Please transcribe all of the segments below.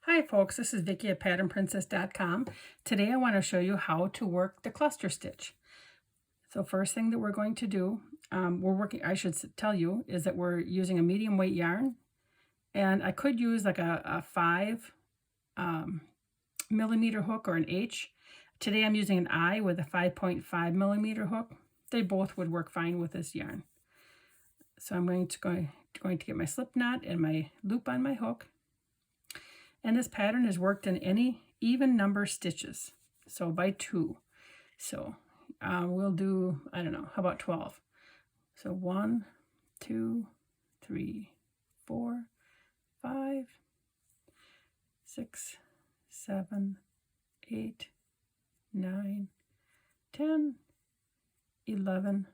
Hi folks, this is Vicki at patternprincess.com. Today I want to show you how to work the cluster stitch. So first thing that we're going to do, I should tell you, is that we're using a medium weight yarn. And I could use like a 5 millimeter hook or an H. Today I'm using an I with a 5.5 millimeter hook. They both would work fine with this yarn. So I'm going to get my slip knot and my loop on my hook. And this pattern is worked in any even number stitches, so by 2. So we'll do, I don't know, how about 12? So 1, 2, 3, 4, 5, 6, 7, 8, 9, 10, 11,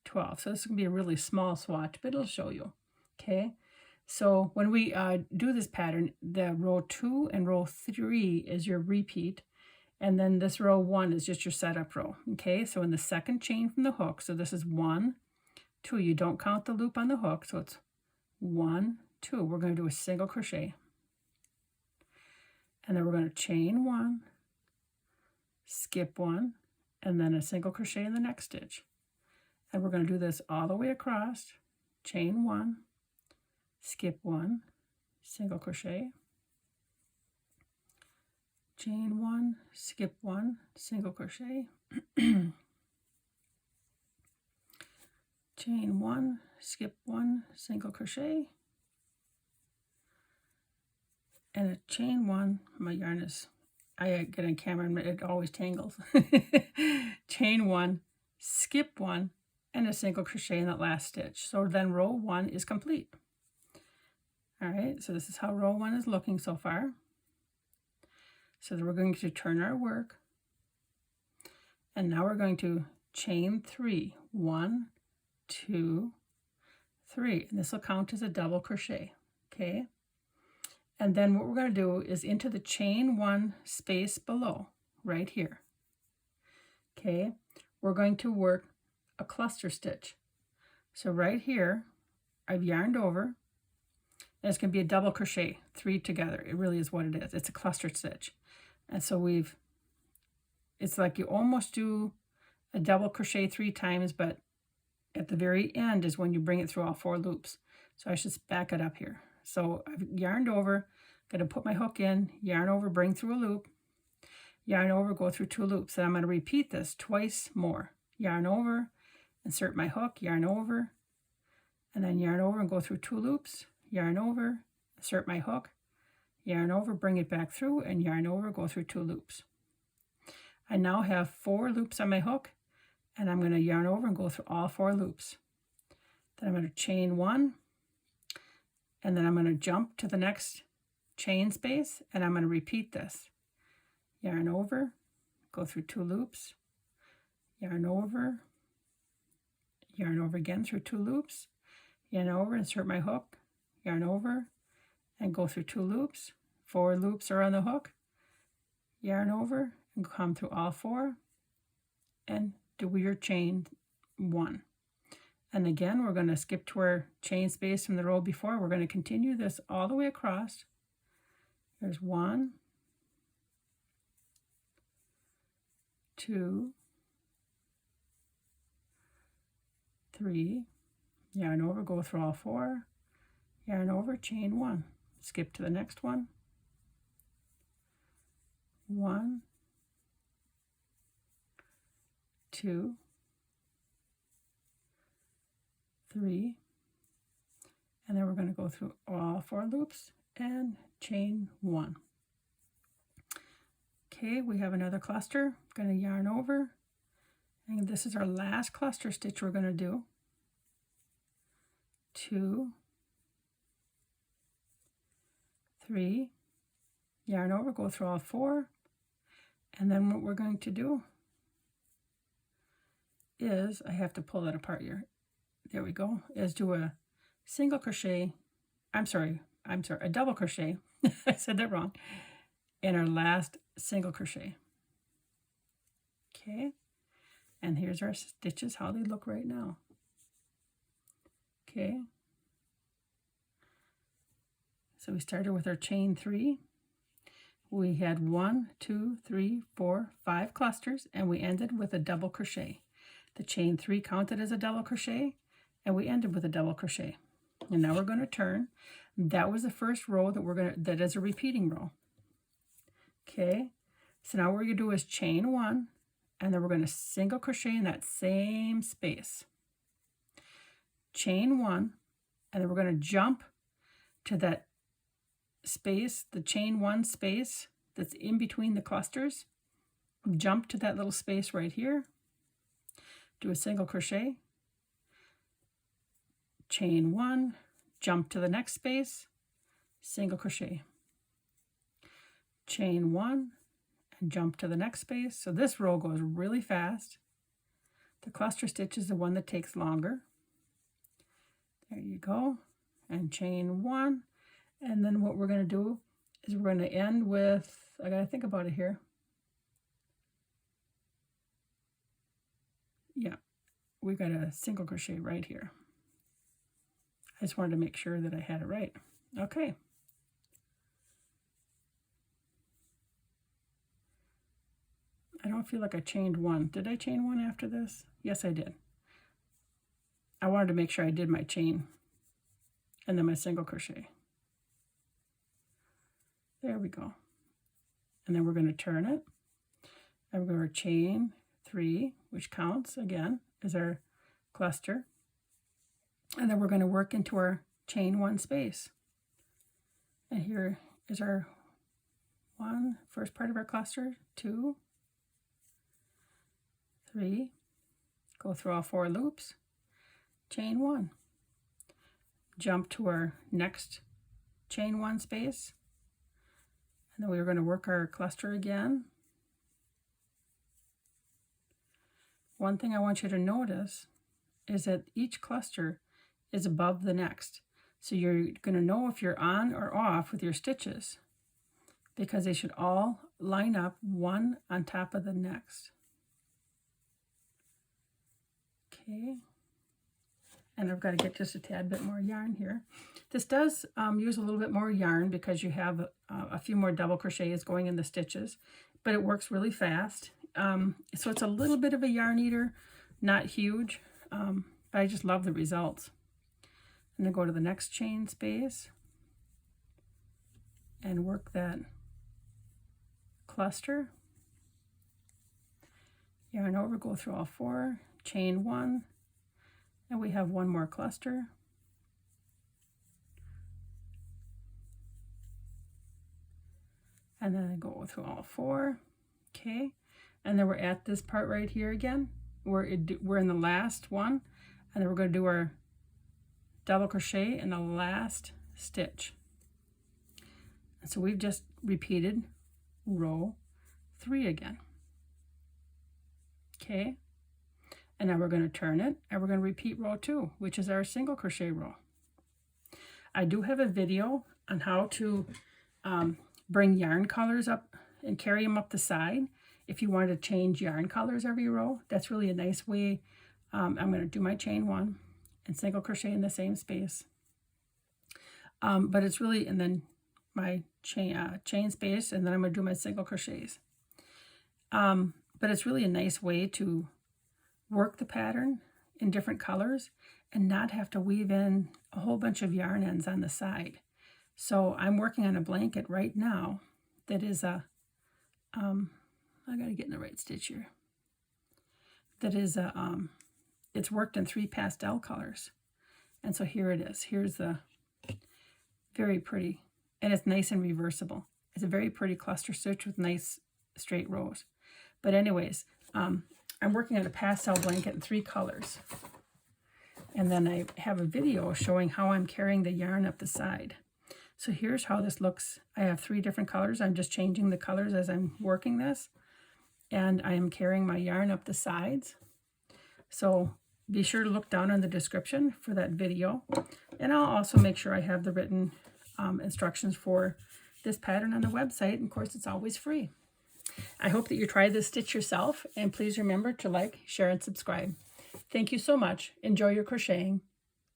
12. So this is going to be a really small swatch, but it'll show you, okay? So when we do this pattern, the row 2 and row 3 is your repeat, and then this row 1 is just your setup row, okay? So in the second chain from the hook, so this is 1, 2, you don't count the loop on the hook, so it's 1, 2. We're going to do a single crochet, and then we're going to chain 1, skip 1, and then a single crochet in the next stitch. And we're going to do this all the way across, chain 1, skip 1, single crochet, chain 1, skip 1, single crochet, chain 1, skip 1, single crochet, and a chain 1. My yarn is, I get on camera and it always tangles. Chain 1, skip 1, and a single crochet in that last stitch. So then row 1 is complete. All right, so this is how row 1 is looking so far. So then we're going to turn our work, and now we're going to chain 3. 1, 2, 3, and this will count as a double crochet, okay? And then what we're going to do is into the chain 1 space below, right here, okay? We're going to work a cluster stitch. So right here, I've yarned over. And it's going to be a double crochet, 3 together. It really is what it is. It's a cluster stitch. And so it's like you almost do a double crochet 3 times, but at the very end is when you bring it through all 4 loops. So I should back it up here. So I've yarned over, going to put my hook in, yarn over, bring through a loop, yarn over, go through 2 loops. And I'm going to repeat this twice more. Yarn over, insert my hook, yarn over, and then yarn over and go through 2 loops. Yarn over, insert my hook, yarn over, bring it back through, and yarn over, go through 2 loops. I now have 4 loops on my hook, and I'm going to yarn over and go through all 4 loops. Then I'm going to chain 1, and then I'm going to jump to the next chain space, and I'm going to repeat this. Yarn over, go through 2 loops, yarn over again through 2 loops, yarn over, insert my hook, yarn over, and go through 2 loops. 4 loops are on the hook. Yarn over and come through all 4 and do your chain 1. And again, we're going to skip to our chain space from the row before. We're going to continue this all the way across. There's 1, 2, 3, yarn over, go through all 4, yarn over, chain 1, skip to the next one, 1, 2, 3, and then we're going to go through all 4 loops and chain 1. Okay, we have another cluster. I'm going to yarn over, and this is our last cluster stitch we're going to do. 2, 3, yarn over, go through all 4, and then what we're going to do is, I have to pull that apart here, there we go, is do a single crochet, a double crochet, I said that wrong, in our last single crochet. Okay, and here's our stitches, how they look right now. Okay, so we started with our chain 3, we had 1, 2, 3, 4, 5 clusters, and we ended with a double crochet. The chain 3 counted as a double crochet, and we ended with a double crochet. And now we're going to turn. That was the first row that is a repeating row. Okay, so now what we're going to do is chain 1, and then we're going to single crochet in that same space. Chain 1, and then we're going to jump to that space, the chain 1 space that's in between the clusters. Jump to that little space right here. Do a single crochet. Chain 1, jump to the next space, single crochet. Chain 1 and jump to the next space. So this row goes really fast. The cluster stitch is the one that takes longer. There you go. And chain 1. And then what we're going to do is we're going to end with, I got to think about it here. Yeah, we got a single crochet right here. I just wanted to make sure that I had it right. Okay. I don't feel like I chained 1. Did I chain 1 after this? Yes, I did. I wanted to make sure I did my chain and then my single crochet. There we go. And then we're going to turn it. And we're going to chain 3, which counts again as our cluster. And then we're going to work into our chain 1 space. And here is our first part of our cluster, 2, 3, go through all 4 loops, chain 1, jump to our next chain 1 space, and then we're going to work our cluster again. One thing I want you to notice is that each cluster is above the next. So you're going to know if you're on or off with your stitches because they should all line up one on top of the next. Okay, and I've got to get just a tad bit more yarn here. This does use a little bit more yarn because you have a few more double crochets going in the stitches, but it works really fast. So it's a little bit of a yarn eater, not huge, but I just love the results. And then go to the next chain space and work that cluster. Yarn over, go through all 4, chain 1, and we have 1 more cluster. And then go through all 4. Okay, and then we're at this part right here again. We're in the last one, and then we're going to do our double crochet in the last stitch. And so we've just repeated row 3 again. Okay, and now we're going to turn it and we're going to repeat row 2, which is our single crochet row. I do have a video on how to bring yarn colors up and carry them up the side. If you want to change yarn colors every row, that's really a nice way. I'm going to do my chain 1 and single crochet in the same space. But it's really, and then my chain space, and then I'm going to do my single crochets. But it's really a nice way to work the pattern in different colors and not have to weave in a whole bunch of yarn ends on the side. So I'm working on a blanket right now that is a, I got to get in the right stitch here. That is a, it's worked in 3 pastel colors. And so here it is. Here's the very pretty, and it's nice and reversible. It's a very pretty cluster stitch with nice straight rows. But anyways, I'm working on a pastel blanket in 3 colors. And then I have a video showing how I'm carrying the yarn up the side. So here's how this looks. I have 3 different colors. I'm just changing the colors as I'm working this. And I am carrying my yarn up the sides. So be sure to look down in the description for that video. And I'll also make sure I have the written instructions for this pattern on the website. And of course, it's always free. I hope that you try this stitch yourself, and please remember to like, share, and subscribe. Thank you so much. Enjoy your crocheting.